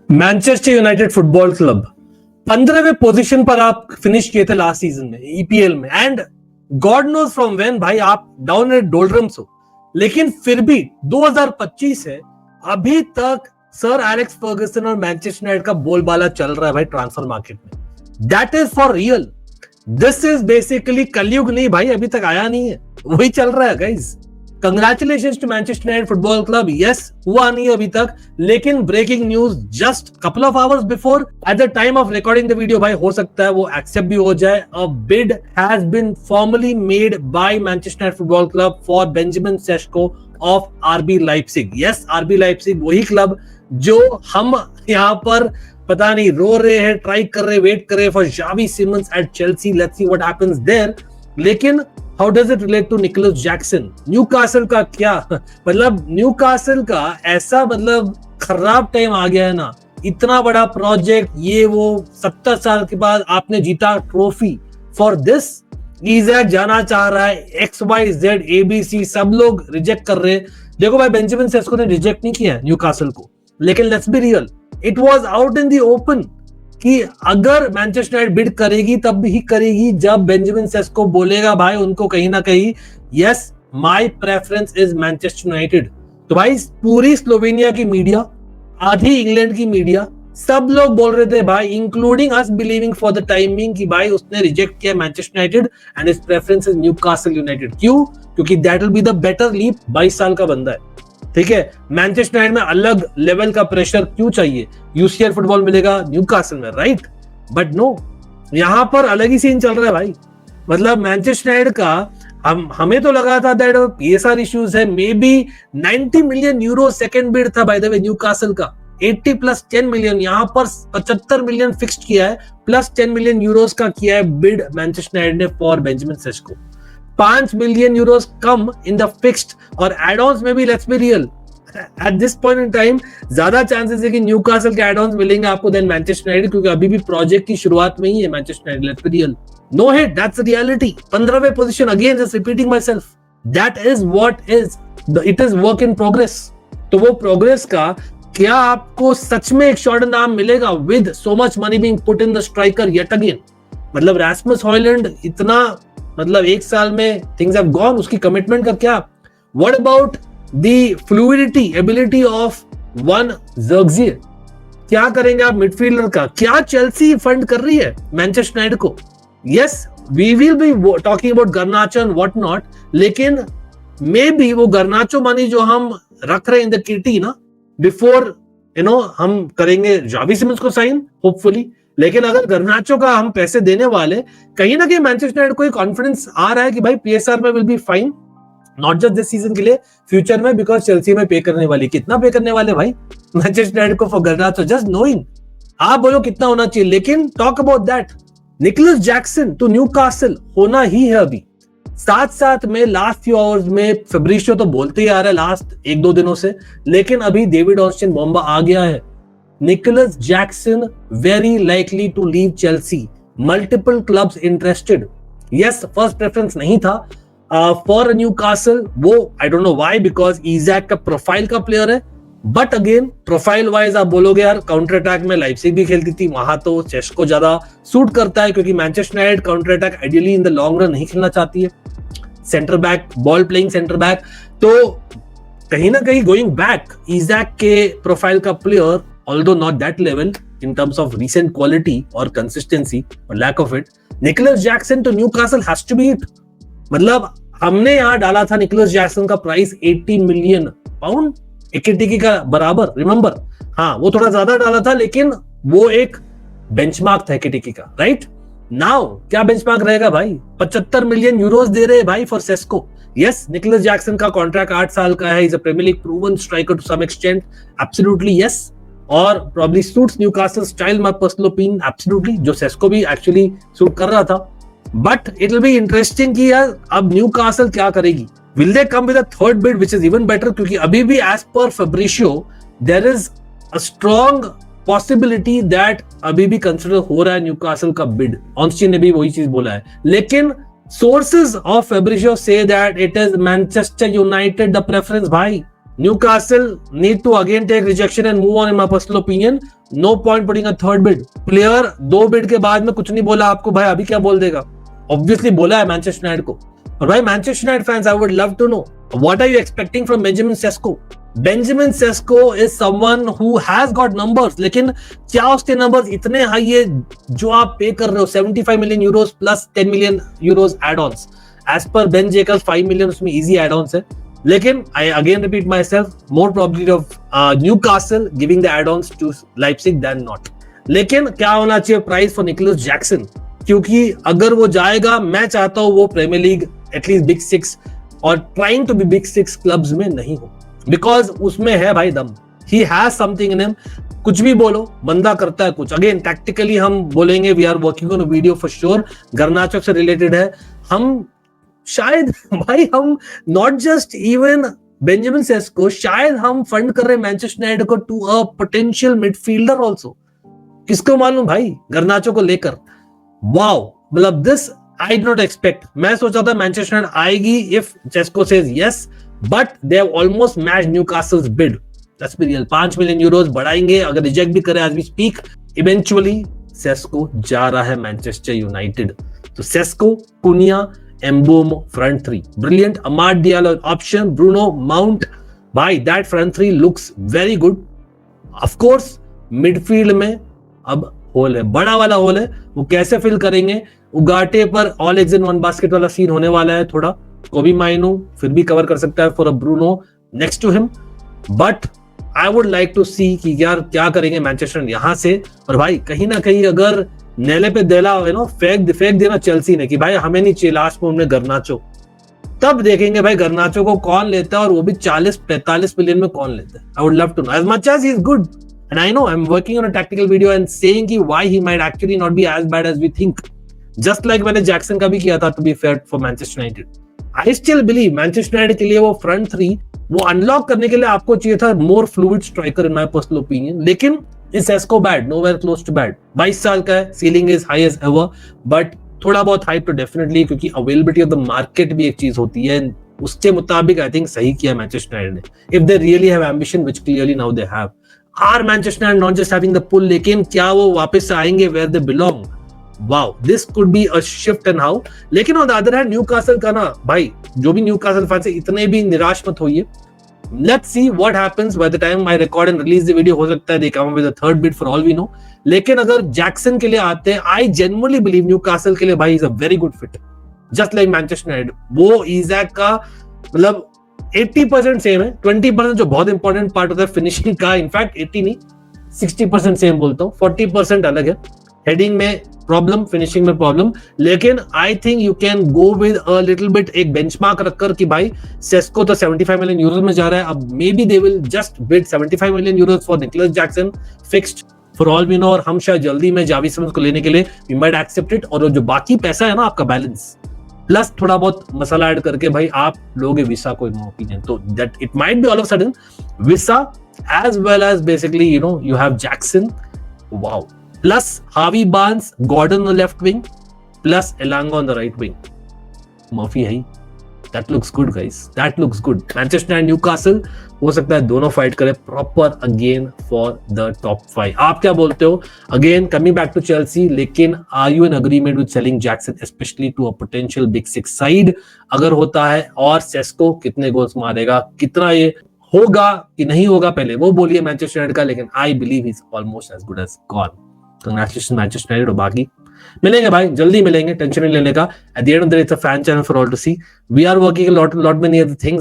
Manchester United football club 15वें position पर आप फिनिश किए थे लास्ट सीजन में ईपीएल में, and God knows from when भाई आप डाउन एट डोल्ड्रम्स हो, लेकिन फिर भी 2025 है, अभी तक सर एलेक्स फर्गसन और मैनचेस्टर यूनाइटेड का बोलबाला चल रहा है भाई ट्रांसफर मार्केट में। That is for real, this is basically कलयुग नहीं भाई, अभी तक आया नहीं है, वही चल रहा है guys. Congratulations to Manchester United football club. Yes, हुआ नहीं अभी तक, लेकिन breaking news just couple of hours before at the time of recording the video भाई, हो सकता है वो एक्सेप्ट भी हो जाए। A bid has been formally made by Manchester United football club for Benjamin Sesko of RB Leipzig. Yes, RB Leipzig वही club जो हम यहाँ पर पता नहीं रो रहे हैं, ट्राई कर रहे, वेट कर रहे for Xavi Simons at Chelsea. Let's see what happens there. लेकिन how does it relate to Nicolas Jackson? Newcastle का क्या मतलब, न्यूकासल का ऐसा मतलब खराब टाइम आ गया है ना, इतना बड़ा प्रोजेक्ट, ये वो 70 साल के बाद आपने जीता ट्रॉफी, फॉर दिस इज़ैक जाना चाह रहा है, XYZ ABC सब लोग रिजेक्ट कर रहे हैं। देखो भाई, बेंजामिन सेस्को ने रिजेक्ट नहीं किया न्यूकासल को, लेकिन let's be real, it was out in the open कि अगर मैनचेस्टर यूनाइटेड बिड करेगी तब भी करेगी जब बेंजामिन सेस्को बोलेगा भाई उनको कहीं ना कहीं, yes my preference is Manchester United. तो भाई पूरी स्लोवेनिया की मीडिया, आधी इंग्लैंड की मीडिया, सब लोग बोल रहे थे भाई, including us believing for the timing कि भाई उसने रिजेक्ट किया Manchester United and his preference is Newcastle United. क्यों? क्योंकि that will be the better leap. 22 साल का बंदा है, ठीक है। मैनचेस्टर यूनाइटेड में अलग लेवल का प्रेशर क्यों चाहिए? यूसीएल फुटबॉल मिलेगा न्यूकासल में, राइट? बट नो, यहां पर अलग ही सीन चल रहा है भाई। मतलब मैनचेस्टर यूनाइटेड का हमें तो लगा था दैट पीएसआर इश्यूज है, may be 90 million euro second bid था बाय द वे न्यूकासल का, 80 प्लस 10 मिलियन, यहां पर 75 मिलियन फिक्स्ड किया है, प्लस 10 मिलियन यूरोस का किया है बिड मैनचेस्टर यूनाइटेड ने for Benjamin Sesko. 5 million Euros come in the fixed, और एड-ऑन्स में भी let's be real, at this point in time ज्यादा चांसेस है कि न्यूकासल के एड-ऑन्स मिलेंगे आपको देन मैनचेस्टर यूनाइटेड, क्योंकि अभी भी प्रोजेक्ट की शुरुआत में ही है Manchester United. Let's be real, no hit, that's the reality. 15वें position, again just repeating myself, that is what is, it is work in progress. तो वो प्रोग्रेस का क्या आपको सच में एक शॉर्ट नाम मिलेगा with so much money being put in the striker yet again? मतलब रास्मस हॉयलैंड इतना, मतलब एक साल में थिंग्स हैव गॉन, उसकी कमिटमेंट का क्या? What about the fluidity ability of one Zirkzee? क्या करेंगे आप मिडफील्डर का? क्या चेल्सी फंड कर रही है मैनचेस्टर यूनाइटेड को? Yes, we will be talking about Garnacho and what not, लेकिन मे बी वो गर्नाचो मनी जो हम रख रहे हैं इन द किटी ना, बिफोर हम करेंगे जावी सिमंस को साइन होपफुली, लेकिन अगर गर्नाचो का हम पैसे देने वाले, कहीं ना कहीं मैनचेस्टर यूनाइटेड को कॉन्फिडेंस आ रहा है कि भाई पीएसआर में will be fine, not just this season के लिए, फ्यूचर में, बिकॉज चेल्सी में पे करने वाली। कितना पे करने वाले भाई मैनचेस्टर यूनाइटेड को फॉर गर्नाचो? जस्ट नोइंग, आप बोलो कितना होना चाहिए, लेकिन talk about that, Nicolas Jackson to Newcastle होना ही है अभी। साथ साथ में लास्ट फ्यू आवर्स में फेब्रिशियो तो बोलते ही आ रहा है लास्ट 1-2 दिनों से, लेकिन अभी डेविड ऑस्टिन बोम्बा आ गया है। Nicholas Jackson very likely to leave Chelsea. Multiple clubs interested. Yes, first preference नहीं था for Newcastle. वो I don't know why, because Isak का प्रोफाइल का प्लेयर है, बट अगेन प्रोफाइल वाइज आप बोलोगे यार काउंटर अटैक में लाइप्जिग भी खेलती थी, वहां तो सेस्को ज्यादा सूट करता है, क्योंकि Manchester United counter attack ideally in the long run नहीं खेलना चाहती है, centre back, ball playing centre back. तो कहीं ना कहीं गोइंग बैक, इज़ैक के प्रोफाइल का player, although not that level in terms of recent quality or consistency or lack of it, Nicholas Jackson to Newcastle has to be it. मतलब हमने यहाँ डाला था निकोलस जैक्सन का प्राइस 80 मिलियन पाउंड, इक्विटी का बराबर, remember? हाँ, वो थोड़ा ज्यादा डाला था, लेकिन वो एक बेंचमार्क था इक्विटी का, राइट? नाउ क्या बेंचमार्क रहेगा भाई? 75 मिलियन यूरोस दे रहे हैं भाई for Sesko. Yes, Nicolas Jackson का कॉन्ट्रैक्ट 8 साल का है, is a Premier League proven striker to some extent, absolutely yes, और probably suits Newcastle style, my personal opinion, absolutely, जो सेस्को भी एक्चुअली सूट कर रहा था। But it will be interesting कि यार अब न्यूकासल क्या करेगी? Will they come with a third bid which is even better? क्योंकि अभी भी as per Fabrizio there is a strong possibility that अभी भी कंसिडर हो रहा है न्यूकासल का बिड। ऑस्टिन ने भी वही चीज बोला है, लेकिन सोर्सेज ऑफ फेब्रिशियो से that it is Manchester United the preference. भाई Newcastle need to again take rejection and move on in my personal opinion. No point putting a third bid. Player 2 bid के बाद में कुछ नहीं बोला आपको, भाई अभी क्या बोल देगा? Obviously बोला है मैनचेस्टर यूनाइटेड को. और भाई Manchester United fans, I would love to know what are you expecting from Benjamin Sesko? Benjamin Sesko is someone who has got numbers, लेकिन क्या उसके numbers इतने हाई है जो आप पे कर रहे हो 75 million euros plus 10 million euros add-ons? As per Ben Jacobs 5 million उसमें easy add-ons है. लेकिन I again repeat myself, more probability of Newcastle giving the add-ons to Leipzig than not. लेकिन क्या होना चाहिए प्राइस फॉर निकोलस जैक्सन? क्योंकि अगर वो जाएगा, मैं चाहता हूं वो प्रीमियर लीग एटलीस्ट बिग 6 और trying to be big 6 clubs में नहीं हो, बिकॉज उसमें है भाई दम. He has something in him. कुछ भी बोलो, बंदा करता है कुछ. अगेन टैक्टिकली हम बोलेंगे we are working on a video for sure, Garnacho से रिलेटेड है. हम शायद भाई हम not just even Benjamin Sesko, शायद हम फंड कर रहे हैं मैनचेस्टर यूनाइटेड को to a potential midfielder also. किसको मालूम भाई, गर्नाचो को लेकर. वाओ, मतलब this I did not expect. मैं सोचा था मैनचेस्टर यूनाइटेड आएगी if Sesko says yes, but they have almost matched Newcastle's bid. Let's be real, 5 million euros बढ़ाएंगे. अगर रिजेक्ट भी करे as we speak, eventually Sesko जा रहा है मैनचेस्टर यूनाइटेड. तो Sesko, Cunha, Mbeumo front three, brilliant. Amad Diallo option, Bruno Mount, भाई that front three looks very good. Of course midfield में अब होल है, बड़ा वाला होल है. वो कैसे फिल करेंगे? उगाटे पर all eggs in one basket वाला सीन होने वाला है थोड़ा. कोबी माइनू फिर भी कवर कर सकता है for a Bruno next to him, but I would like to see कि यार क्या करेंगे मैनचेस्टर यहाँ से. और भाई कहीं ना कहीं अगर नेले पे देला हो ना, फेंक देना चेल्सी ने कि भाई हमें नहीं चाहिए लास्ट में उन्हें गर्नाचो, तब देखेंगे भाई गर्नाचो को कौन लेता है और वो भी 40-45 मिलियन में कौन लेता है. I would love to know, as much as he is good and I know I am working on a tactical video and saying कि why he might actually not be as bad as we think, just like मैंने Jackson का भी किया था to be fair for Manchester United. I still believe Manchester United के लिए वो front three वो अनलॉक करने के लिए आपको चाहिए था more fluid striker in my personal opinion. लेकिन is Sesko bad? Nowhere close to bad. 22 साल का है, ceiling is high as ever, but थोड़ा बहुत हाइप तो डेफिनेटली, क्योंकि अवेलेबिलिटी ऑफ द मार्केट भी एक चीज होती है. उसके मुताबिक आई थिंक सही किया मैनचेस्टर यूनाइटेड ने. If they really have ambition, which clearly now they have, are Manchester United not just having the pull, लेकिन क्या वो वापस आएंगे where they belong? Wow, this could be a shift and how. लेकिन on the other hand Newcastle का ना भाई, जो भी न्यूकासल फैंस है इतने भी निराश मत होइए. Let's see what happens by the time I record and release the video. हो सकता है they come up with a third bid for all we know. लेकिन अगर जैक्सन के लिए आते हैं, I genuinely believe न्यूकासल के लिए भाई is a very good fit. Just like Manchester United. वो इज़ैक का मतलब 80% सेम है, 20% जो बहुत इंपॉर्टेंट पार्ट होता है फिनिशिंग का, इनफैक्ट 80 नहीं 60% सेम बोलता हूँ, 40% अलग है. हेडिंग में प्रॉब्लम, फिनिशिंग में प्रॉब्लम. लेकिन I think you can go with a little bit, एक बेंचमार्क रखकर कि भाई सेस्को तो 75 मिलियन यूरोस में जा रहा है, अब maybe they will just bid 75 million euros for Nicolas Jackson fixed for all we know. और हम शायद जल्दी में जावी सिमंस को लेने के लिए वी माइट एक्सेप्ट इट. और जो बाकी पैसा है ना आपका बैलेंस प्लस थोड़ा बहुत मसाला ऐड करके भाई आप लोगे विसा को, इन माय ओपिनियन. तो that it might be all of sudden Wissa as well as basically you have Jackson. Wow. Plus Harvey Barnes, Gordon on the left wing, plus Elanga on the right wing. Murphy है. That looks good, guys. That looks good. Manchester and Newcastle हो सकता है दोनों fight करें proper again for the top 5. आप क्या बोलते हो? Again coming back to Chelsea, लेकिन are you in agreement with selling Jackson especially to a potential big 6 side? अगर होता है, और सेस्को कितने गोल्स मारेगा, कितना ये होगा कि नहीं होगा, पहले वो बोलिए मैनचेस्टर यूनाइटेड का. लेकिन I believe is almost as good as gone. Congratulations Manchester United. और बाकी मिलेंगे भाई, जल्दी मिलेंगे, टेंशन नहीं लेने का. At the end of the day, it's a fan channel for all to see. We are working a lot many other things.